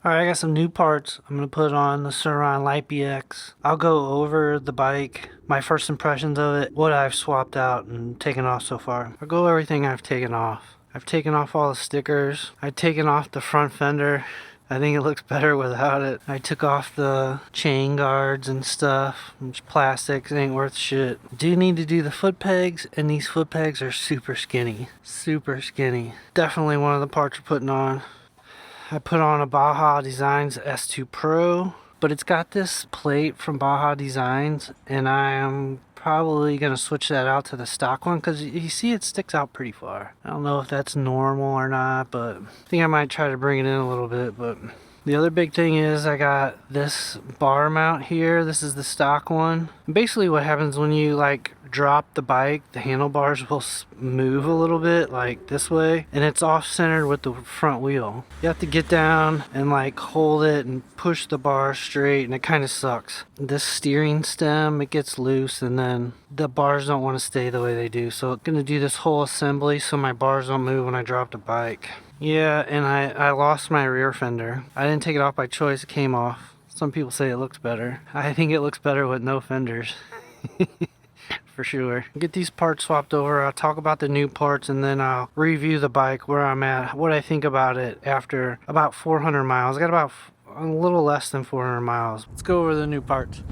Alright, I got some new parts. I'm going to put on the Surron lbx. I'll go over the bike, my first impressions of it, what I've swapped out and taken off so far. I'll go over everything I've taken off. I've taken off all the stickers. I've taken off the front fender. I think it looks better without it. I took off the chain guards and stuff. It's plastic, it ain't worth shit. Do need to do the foot pegs, and these foot pegs are super skinny. Super skinny. Definitely one of the parts we're putting on. I put on a Baja Designs S2 Pro, but it's got this plate from Baja Designs, and I am probably going to switch that out to the stock one because you see it sticks out pretty far. I don't know if that's normal or not, but I think I might try to bring it in a little bit. But the other big thing is I got this bar mount here. This is the stock one. And basically what happens when you like drop the bike, the handlebars will move a little bit like this way, and it's off centered with the front wheel. You have to get down and like hold it and push the bar straight, and it kind of sucks. This steering stem, it gets loose, and then the bars don't want to stay the way they do, so I'm gonna do this whole assembly so my bars don't move when I drop the bike. Yeah, and I lost my rear fender. I didn't take it off by choice, it came off. Some people say it looks better. I think it looks better with no fenders. For sure. Get these parts swapped over. I'll talk about the new parts, and then I'll review the bike, where I'm at, what I think about it after about 400 miles. I got about a little less than 400 miles. Let's go over the new parts.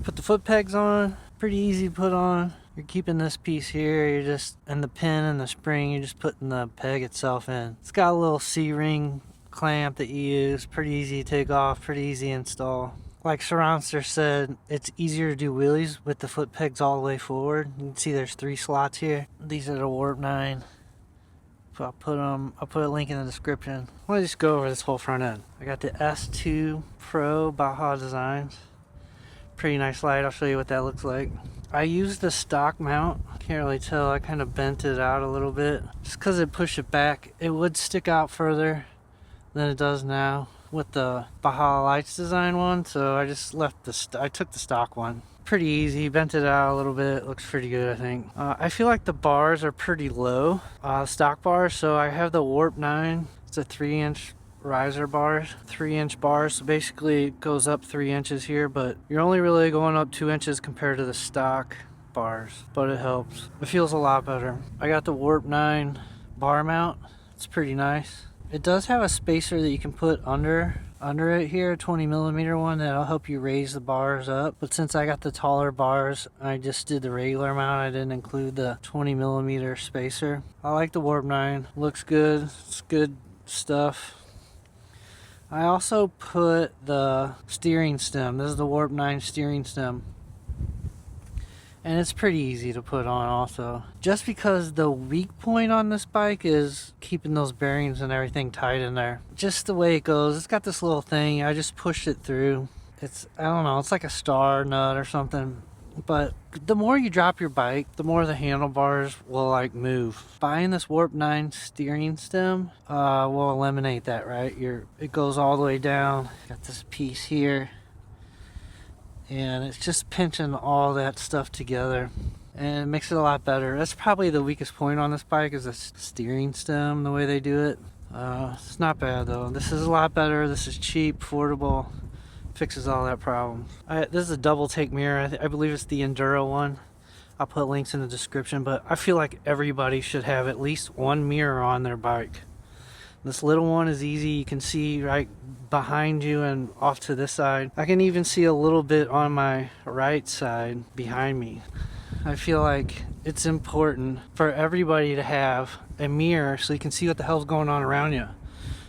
Put the foot pegs on. Pretty easy to put on. You're keeping this piece here, you're just, and the pin and the spring, you're just putting the peg itself in. It's got a little C-ring clamp that you use. Pretty easy to take off, pretty easy to install. Like Surron said, it's easier to do wheelies with the foot pegs all the way forward. You can see there's 3 slots here. These are the Warp 9. So I'll put a link in the description. Let me just go over this whole front end. I got the S2 Pro Baja Designs. Pretty nice light, I'll show you what that looks like. I used the stock mount. Can't really tell, I kind of bent it out a little bit. Just because it pushed it back, it would stick out further than it does now with the Baja Lights design one, so I just left I took the stock one. Pretty easy, bent it out a little bit, looks pretty good I think. I feel like the bars are pretty low, stock bars, so I have the Warp 9. It's a 3-inch riser bars, 3-inch bars, so basically it goes up 3 inches here, but you're only really going up 2 inches compared to the stock bars, but it helps. It feels a lot better. I got the Warp 9 bar mount. It's pretty nice. It does have a spacer that you can put under it here, a 20mm one that'll help you raise the bars up. But since I got the taller bars, I just did the regular mount. I didn't include the 20mm spacer. I like the Warp 9. Looks good. It's good stuff. I also put the steering stem. This is the Warp 9 steering stem. And it's pretty easy to put on also. Just because the weak point on this bike is keeping those bearings and everything tight in there. Just the way it goes. It's got this little thing. I just pushed it through. I don't know, it's like a star nut or something. But the more you drop your bike, the more the handlebars will like move. Buying this Warp 9 steering stem will eliminate that, right? It goes all the way down. Got this piece here. And it's just pinching all that stuff together, and it makes it a lot better. That's probably the weakest point on this bike, is the steering stem, the way they do it. It's not bad though. This is a lot better. This is cheap, affordable, fixes all that problem. This is a double take mirror. I believe it's the Enduro one. I'll put links in the description, but I feel like everybody should have at least one mirror on their bike. This little one is easy. You can see right behind you and off to this side. I can even see a little bit on my right side behind me. I feel like it's important for everybody to have a mirror so you can see what the hell's going on around you.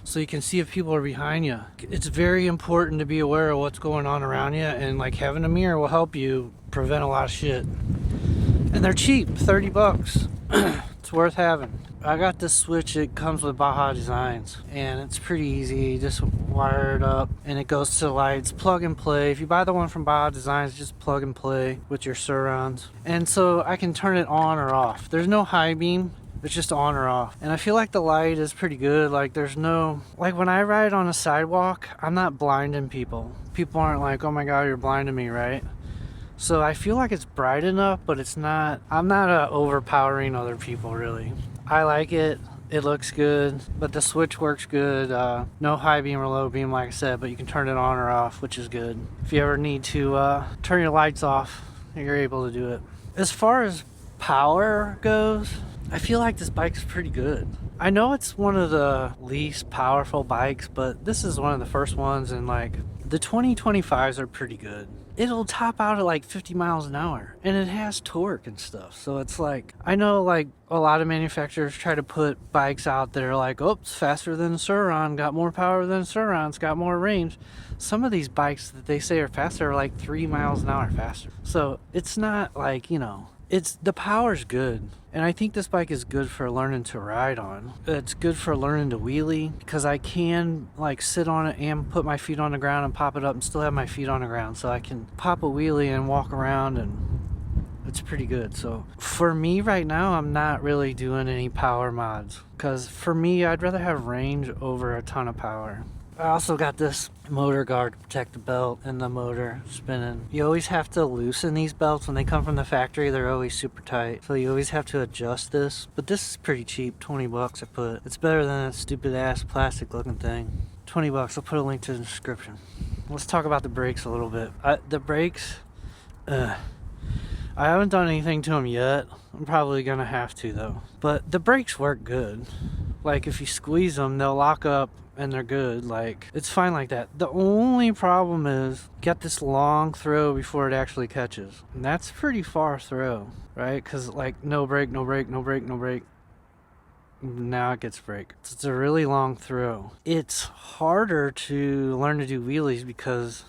So you can see if people are behind you. It's very important to be aware of what's going on around you, and like having a mirror will help you prevent a lot of shit. And they're cheap, 30 bucks. It's worth having. I got this switch, it comes with Baja Designs, and it's pretty easy. You just wire it up and it goes to the lights. Plug and play. If you buy the one from Baja Designs, just plug and play with your Surrons. And so I can turn it on or off. There's no high beam, it's just on or off. And I feel like the light is pretty good. Like there's no, like when I ride on a sidewalk, I'm not blinding people. People aren't like, oh my god, you're blinding me, right? So I feel like it's bright enough, but it's not, I'm not overpowering other people really. I like it. It looks good, but the switch works good. No high beam or low beam, like I said, but you can turn it on or off, which is good. If you ever need to turn your lights off, you're able to do it. As far as power goes, I feel like this bike is pretty good. I know it's one of the least powerful bikes, but this is one of the first ones, and like the 2025s are pretty good. It'll top out at like 50 miles an hour, and it has torque and stuff. So it's like, I know like a lot of manufacturers try to put bikes out that are like, oh, it's faster than a Surron, got more power than a Surron, it's got more range. Some of these bikes that they say are faster are like 3 miles an hour faster. So it's not like, you know, it's, the power's good. And I think this bike is good for learning to ride on. It's good for learning to wheelie, because I can like sit on it and put my feet on the ground and pop it up and still have my feet on the ground. So I can pop a wheelie and walk around, and it's pretty good. So for me right now, I'm not really doing any power mods, because for me, I'd rather have range over a ton of power. I also got this motor guard to protect the belt and the motor spinning. You always have to loosen these belts when they come from the factory. They're always super tight, so you always have to adjust this. But this is pretty cheap, 20 bucks I put. It's better than that stupid ass plastic looking thing. 20 bucks, I'll put a link to the description. Let's talk about the brakes a little bit. The brakes, I haven't done anything to them yet. I'm probably gonna have to though. But the brakes work good. Like if you squeeze them, they'll lock up and they're good. Like, it's fine like that. The only problem is get this long throw before it actually catches, and that's pretty far throw, right? Because like no brake, no brake, no brake, no brake, now it gets brake. It's a really long throw. It's harder to learn to do wheelies because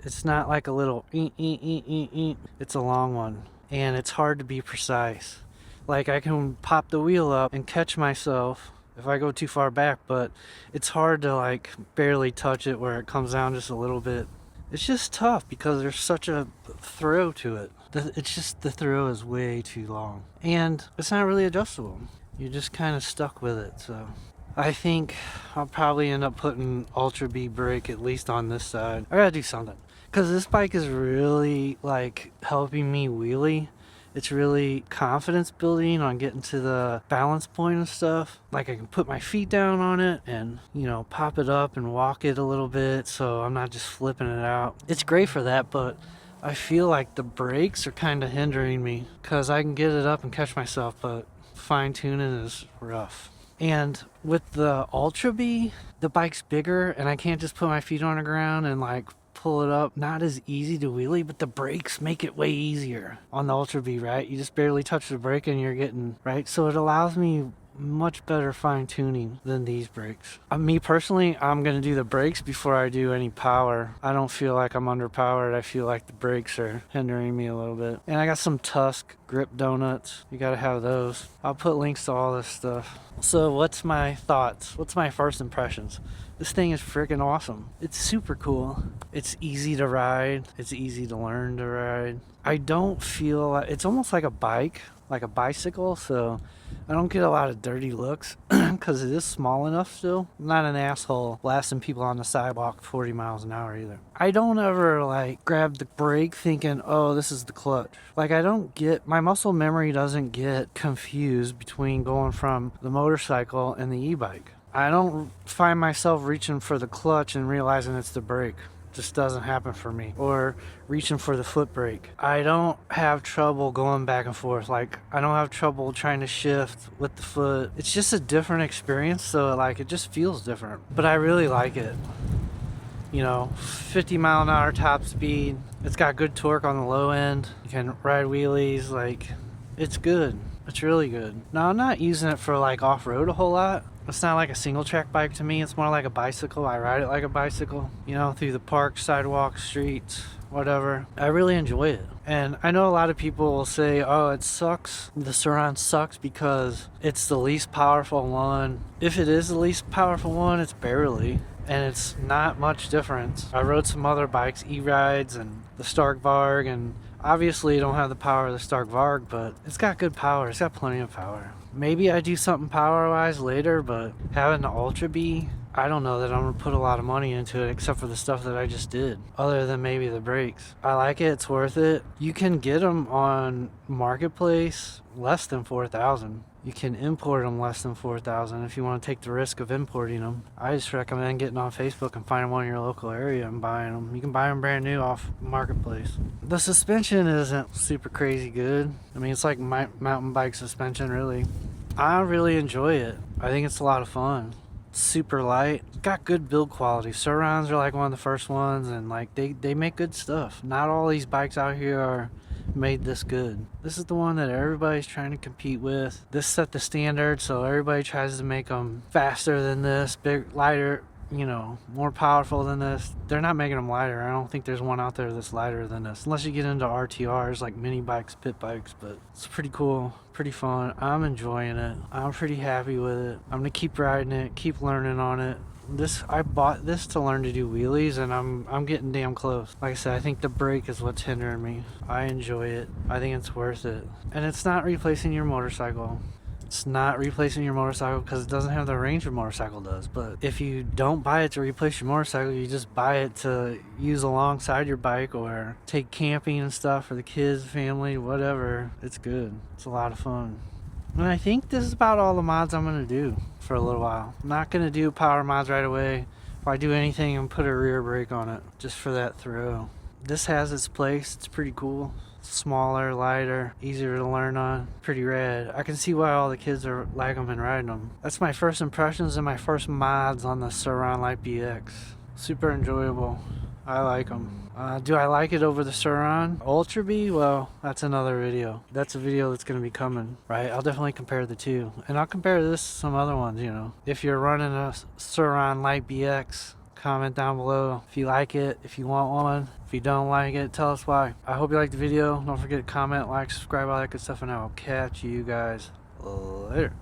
it's not like a little it's a long one, and it's hard to be precise. Like I can pop the wheel up and catch myself if I go too far back, but it's hard to like barely touch it where it comes down just a little bit. It's just tough because there's such a throw to it. It's just, the throw is way too long, and it's not really adjustable. You're just kind of stuck with it. So I think I'll probably end up putting Ultra B brake at least on this side. I gotta do something, because this bike is really like helping me wheelie. It's really confidence building on getting to the balance point and stuff. Like I can put my feet down on it and, you know, pop it up and walk it a little bit so I'm not just flipping it out. It's great for that, but I feel like the brakes are kind of hindering me, because I can get it up and catch myself, but fine tuning is rough. And with the Ultra B, the bike's bigger and I can't just put my feet on the ground and like pull it up. Not as easy to wheelie, but the brakes make it way easier on the Ultra B, right? You just barely touch the brake and you're getting, right? So it allows me much better fine tuning than these brakes. Me personally, I'm gonna do the brakes before I do any power. I don't feel like I'm underpowered. I feel like the brakes are hindering me a little bit. And I got some Tusk grip donuts. You gotta have those. I'll put links to all this stuff. So what's my thoughts? What's my first impressions? This thing is freaking awesome. It's super cool. It's easy to ride. It's easy to learn to ride. I don't feel like, it's almost like a bike, like a bicycle, so I don't get a lot of dirty looks because it is small enough still. I'm not an asshole blasting people on the sidewalk 40 miles an hour either. I don't ever like grab the brake thinking, oh, this is the clutch. Like I don't get, my muscle memory doesn't get confused between going from the motorcycle and the e-bike. I don't find myself reaching for the clutch and realizing it's the brake. Just doesn't happen for me. Or reaching for the foot brake. I don't have trouble going back and forth. Like I don't have trouble trying to shift with the foot. It's just a different experience, so like it just feels different. But I really like it. You know, 50 mile an hour top speed. It's got good torque on the low end. You can ride wheelies. Like it's good. It's really good. Now I'm not using it for like off-road a whole lot. It's not like a single track bike to me. It's more like a bicycle. I ride it like a bicycle, you know, through the park, sidewalks, streets, whatever. I really enjoy it. And I know a lot of people will say, oh, it sucks. The Surron sucks because it's the least powerful one. If it is the least powerful one, it's barely. And it's not much difference. I rode some other bikes, e-rides and the Stark Varg, and obviously you don't have the power of the Stark Varg, but it's got good power. It's got plenty of power. Maybe I do something power-wise later, but having the Ultra B, I don't know that I'm going to put a lot of money into it except for the stuff that I just did, other than maybe the brakes. I like it. It's worth it. You can get them on Marketplace less than $4,000. You can import them less than 4,000 if you want to take the risk of importing them. I just recommend getting on Facebook and finding one in your local area and buying them. You can buy them brand new off Marketplace. The suspension isn't super crazy good. I mean, it's like mountain bike suspension, really. I really enjoy it. I think it's a lot of fun. It's super light. It's got good build quality. Surrons are like one of the first ones, and like they make good stuff. Not all these bikes out here are made this good. This is the one that everybody's trying to compete with. This set the standard, so everybody tries to make them faster than this, big, lighter, you know, more powerful than this. They're not making them lighter. I don't think there's one out there that's lighter than this, unless you get into RTRs like mini bikes, pit bikes. But it's pretty cool, pretty fun. I'm enjoying it. I'm pretty happy with it. I'm gonna keep riding it, keep learning on it. I bought this to learn to do wheelies, and I'm getting damn close. Like I said, I think the brake is what's hindering me. I enjoy it. I think it's worth it. And it's not replacing your motorcycle. It's not replacing your motorcycle because it doesn't have the range your motorcycle does. But if you don't buy it to replace your motorcycle, you just buy it to use alongside your bike or take camping and stuff for the kids, family, whatever. It's good. It's a lot of fun. And I think this is about all the mods I'm going to do for a little while. I'm not going to do power mods right away. If I do anything, I'm put a rear brake on it just for that thrill. This has its place. It's pretty cool. Smaller, lighter, easier to learn on. Pretty rad. I can see why all the kids are like them and riding them. That's my first impressions and my first mods on the Surron lbx. Super enjoyable. I like them. Do I like it over the Surron Ultra B? Well, that's another video. That's a video that's going to be coming, right? I'll definitely compare the two. And I'll compare this to some other ones, you know. If you're running a Surron lbx, comment down below if you like it, if you want one. If you don't like it, tell us why. I hope you liked the video. Don't forget to comment, like, subscribe, all that good stuff, and I will catch you guys later.